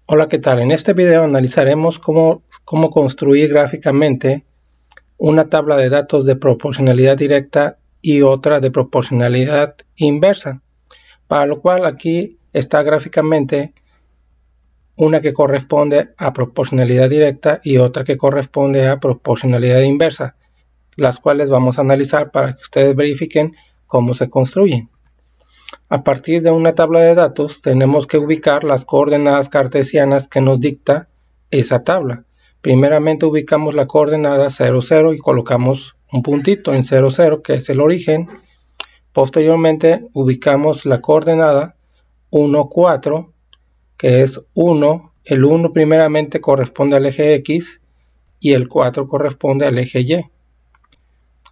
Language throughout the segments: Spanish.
Hola, ¿qué tal? En este video analizaremos cómo construir gráficamente una tabla de datos de proporcionalidad directa y otra de proporcionalidad inversa, para lo cual aquí está gráficamente una que corresponde a proporcionalidad directa y otra que corresponde a proporcionalidad inversa, las cuales vamos a analizar para que ustedes verifiquen cómo se construyen. A partir de una tabla de datos tenemos que ubicar las coordenadas cartesianas que nos dicta esa tabla. Primeramente ubicamos la coordenada 0, 0 y colocamos un puntito en 0, 0 que es el origen. Posteriormente ubicamos la coordenada 1, 4 que es 1. El 1 primeramente corresponde al eje X y el 4 corresponde al eje Y.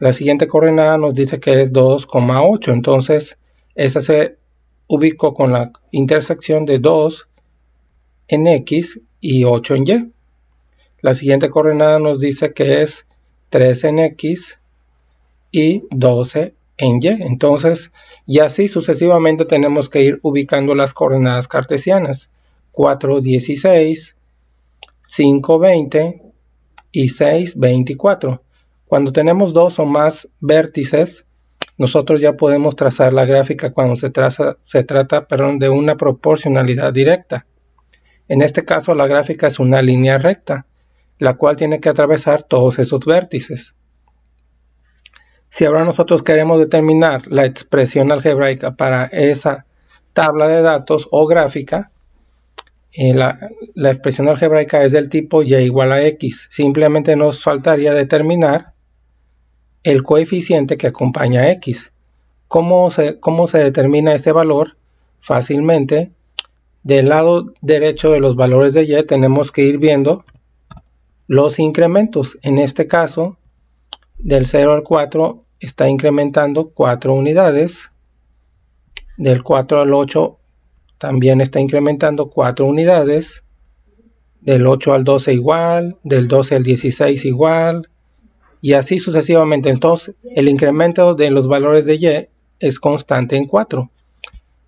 La siguiente coordenada nos dice que es 2,8, entonces esa se ubicó con la intersección de 2 en X y 8 en Y. La siguiente coordenada nos dice que es 3 en X y 12 en Y. Entonces, y así sucesivamente tenemos que ir ubicando las coordenadas cartesianas. 4, 16, 5, 20 y 6, 24. Cuando tenemos dos o más vértices, nosotros ya podemos trazar la gráfica cuando se trata de una proporcionalidad directa. En este caso la gráfica es una línea recta, la cual tiene que atravesar todos esos vértices. Si ahora nosotros queremos determinar la expresión algebraica para esa tabla de datos o gráfica, la expresión algebraica es del tipo y igual a x. Simplemente nos faltaría determinar el coeficiente que acompaña a x. ¿Cómo se determina ese valor? Fácilmente, del lado derecho de los valores de y tenemos que ir viendo los incrementos. En este caso, del 0 al 4 está incrementando 4 unidades. Del 4 al 8 también está incrementando 4 unidades. Del 8 al 12 igual, del 12 al 16 igual, y así sucesivamente. Entonces, el incremento de los valores de y es constante en 4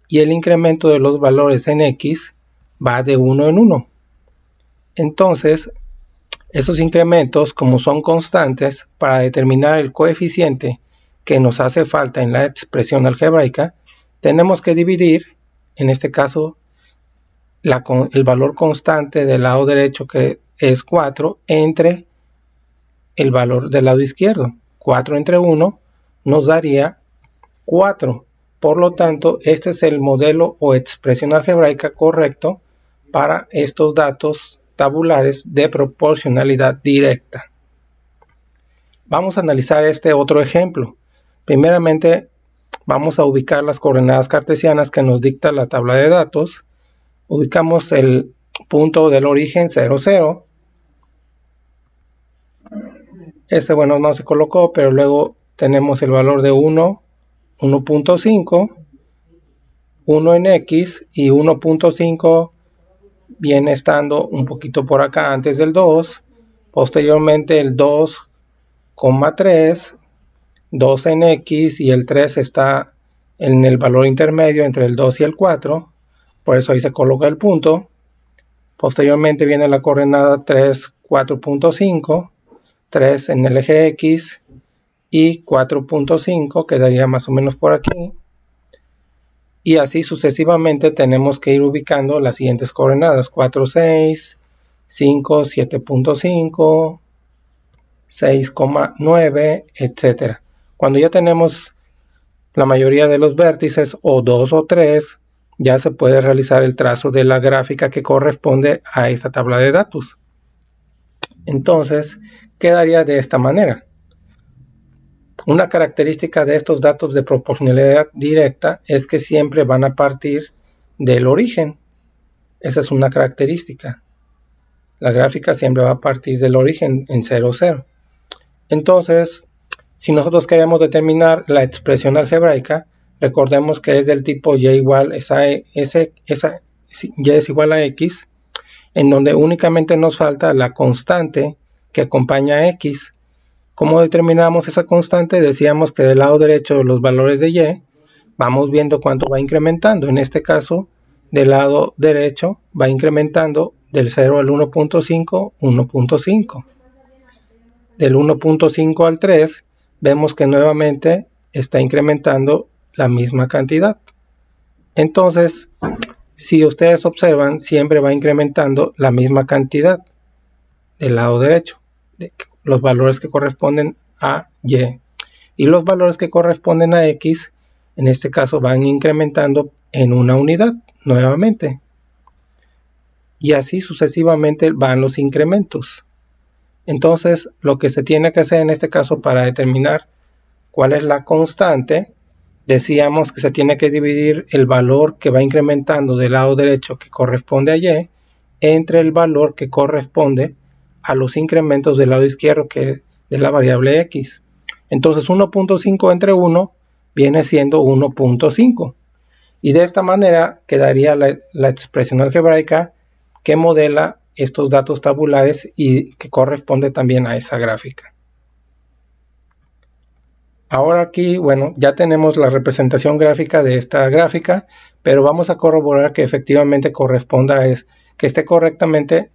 y el incremento de los valores en x va de 1 en 1. Entonces, esos incrementos, como son constantes, para determinar el coeficiente que nos hace falta en la expresión algebraica, tenemos que dividir, en este caso, el valor constante del lado derecho, que es 4, entre el valor del lado izquierdo. 4 entre 1 nos daría 4. Por lo tanto, este es el modelo o expresión algebraica correcto para estos datos tabulares de proporcionalidad directa. Vamos a analizar este otro ejemplo. Primeramente, vamos a ubicar las coordenadas cartesianas que nos dicta la tabla de datos. Ubicamos el punto del origen 0, 0. Este, bueno, no se colocó, pero luego tenemos el valor de 1, 1.5, 1 en X y 1.5 viene estando un poquito por acá antes del 2. Posteriormente el 2,3, 2 en X y el 3 está en el valor intermedio entre el 2 y el 4. Por eso ahí se coloca el punto. Posteriormente viene la coordenada 3, 4.5. 3 en el eje X y 4.5 quedaría más o menos por aquí, y así sucesivamente tenemos que ir ubicando las siguientes coordenadas: 4, 6, 5, 7.5, 6,9, etc. Cuando ya tenemos la mayoría de los vértices, o 2 o 3, ya se puede realizar el trazo de la gráfica que corresponde a esta tabla de datos. Entonces quedaría de esta manera. Una característica de estos datos de proporcionalidad directa es que siempre van a partir del origen. Esa es una característica. La gráfica siempre va a partir del origen en 0, 0. Entonces, si nosotros queremos determinar la expresión algebraica, recordemos que es del tipo y igual y es igual a x, en donde únicamente nos falta la constante que acompaña a x. ¿Cómo determinamos esa constante? Decíamos que del lado derecho de los valores de y vamos viendo cuánto va incrementando. En este caso, del lado derecho va incrementando del 0 al 1.5, 1.5. Del 1.5 al 3, vemos que nuevamente está incrementando la misma cantidad. Entonces, si ustedes observan, siempre va incrementando la misma cantidad del lado derecho, de los valores que corresponden a Y. Y los valores que corresponden a X, en este caso, van incrementando en una unidad nuevamente. Y así sucesivamente van los incrementos. Entonces, lo que se tiene que hacer en este caso para determinar cuál es la constante, decíamos que se tiene que dividir el valor que va incrementando del lado derecho que corresponde a Y entre el valor que corresponde a los incrementos del lado izquierdo, que es de la variable X. Entonces 1.5 entre 1 viene siendo 1.5. Y de esta manera quedaría la expresión algebraica que modela estos datos tabulares y que corresponde también a esa gráfica. Ahora aquí, bueno, ya tenemos la representación gráfica de esta gráfica, pero vamos a corroborar que efectivamente corresponda, que esté correctamente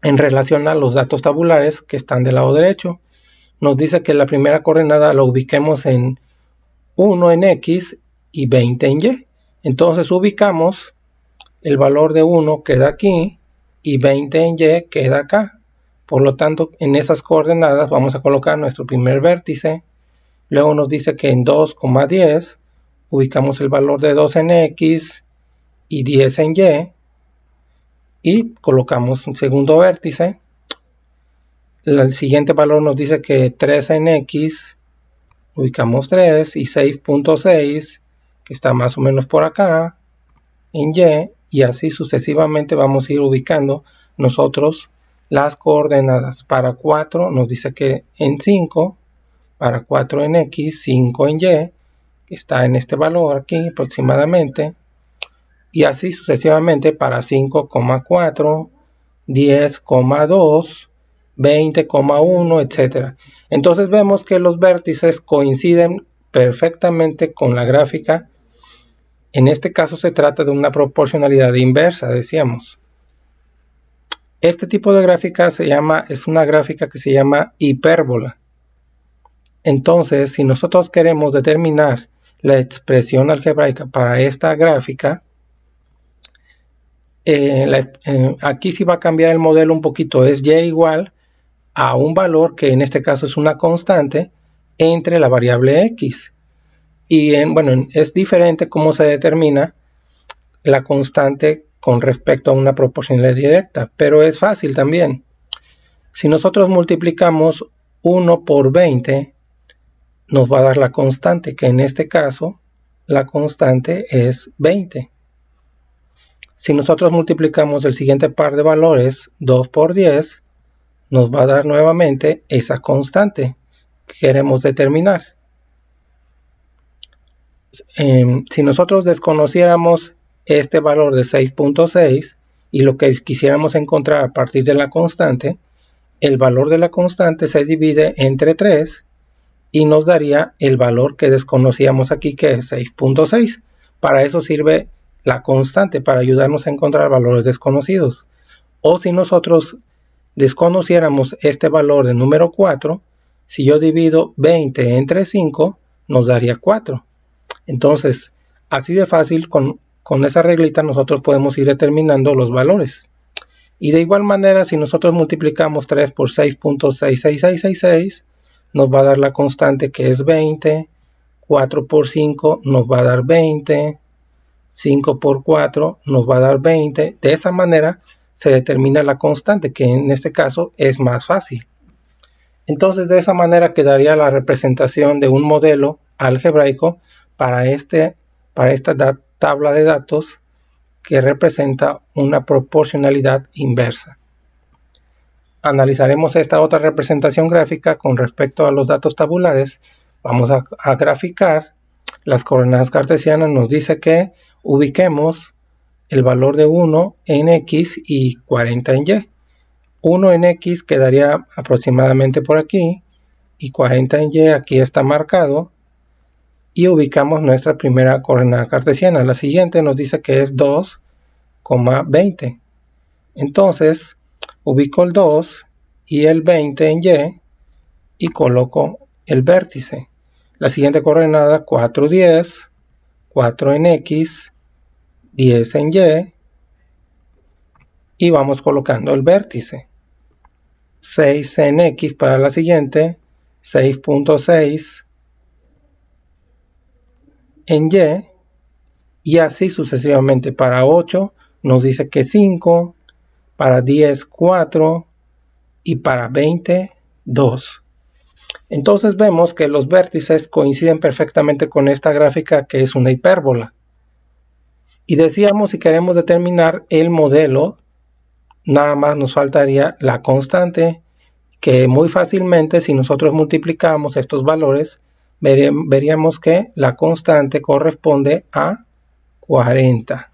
en relación a los datos tabulares que están del lado derecho. Nos dice que la primera coordenada la ubiquemos en 1 en X y 20 en Y. Entonces ubicamos el valor de 1 queda aquí y 20 en Y queda acá. Por lo tanto, en esas coordenadas vamos a colocar nuestro primer vértice. Luego nos dice que en 2,10 ubicamos el valor de 2 en X y 10 en Y. Y colocamos un segundo vértice. El siguiente valor nos dice que 3 en X, ubicamos 3 y 6.6, que está más o menos por acá, en Y, y así sucesivamente vamos a ir ubicando nosotros las coordenadas. Para 4 nos dice que en 5, para 4 en X, 5 en Y, que está en este valor aquí aproximadamente, y así sucesivamente para 5,4, 10,2, 20,1, etc. Entonces vemos que los vértices coinciden perfectamente con la gráfica. En este caso se trata de una proporcionalidad inversa, decíamos. Este tipo de gráfica es una gráfica que se llama hipérbola. Entonces, si nosotros queremos determinar la expresión algebraica para esta gráfica, aquí sí va a cambiar el modelo un poquito. Es Y igual a un valor que en este caso es una constante entre la variable X. Y bueno, es diferente cómo se determina la constante con respecto a una proporcionalidad directa, pero es fácil también. Si nosotros multiplicamos 1 por 20, nos va a dar la constante, que en este caso la constante es 20. Si nosotros multiplicamos el siguiente par de valores, 2 por 10, nos va a dar nuevamente esa constante que queremos determinar. Si nosotros desconociéramos este valor de 6.6 y lo que quisiéramos encontrar a partir de la constante, el valor de la constante se divide entre 3 y nos daría el valor que desconocíamos aquí, que es 6.6. Para eso sirve la constante, para ayudarnos a encontrar valores desconocidos. O si nosotros desconociéramos este valor de número 4, si yo divido 20 entre 5, nos daría 4. Entonces, así de fácil, con esa reglita nosotros podemos ir determinando los valores. Y de igual manera, si nosotros multiplicamos 3 por 6.66666, nos va a dar la constante, que es 20. 4 por 5 nos va a dar 20. 5 por 4 nos va a dar 20. De esa manera se determina la constante, que en este caso es más fácil. Entonces, de esa manera quedaría la representación de un modelo algebraico para esta tabla de datos que representa una proporcionalidad inversa. Analizaremos esta otra representación gráfica con respecto a los datos tabulares. Vamos a graficar las coordenadas cartesianas. Nos dice que ubiquemos el valor de 1 en X y 40 en Y. 1 en X quedaría aproximadamente por aquí y 40 en Y aquí está marcado, y ubicamos nuestra primera coordenada cartesiana. La siguiente nos dice que es 2,20. Entonces ubico el 2 y el 20 en Y y coloco el vértice. La siguiente coordenada 4, 10, 4 en X, 10 en Y, y vamos colocando el vértice. 6 en X para la siguiente, 6.6 en y así sucesivamente. Para 8 nos dice que 5, para 10 4 y para 20 2. Entonces vemos que los vértices coinciden perfectamente con esta gráfica, que es una hipérbola. Y decíamos, si queremos determinar el modelo, nada más nos faltaría la constante, que muy fácilmente, si nosotros multiplicamos estos valores, veríamos que la constante corresponde a 40.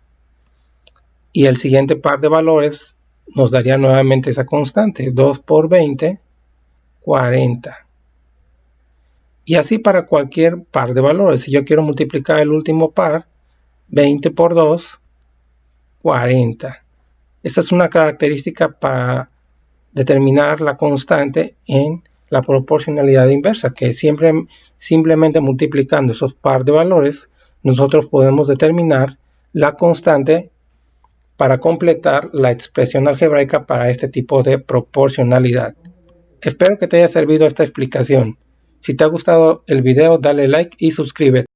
Y el siguiente par de valores nos daría nuevamente esa constante, 2 por 20, 40. Y así para cualquier par de valores. Si yo quiero multiplicar el último par, 20 por 2, 40. Esta es una característica para determinar la constante en la proporcionalidad inversa, que simplemente multiplicando esos par de valores, nosotros podemos determinar la constante para completar la expresión algebraica para este tipo de proporcionalidad. Espero que te haya servido esta explicación. Si te ha gustado el video, dale like y suscríbete.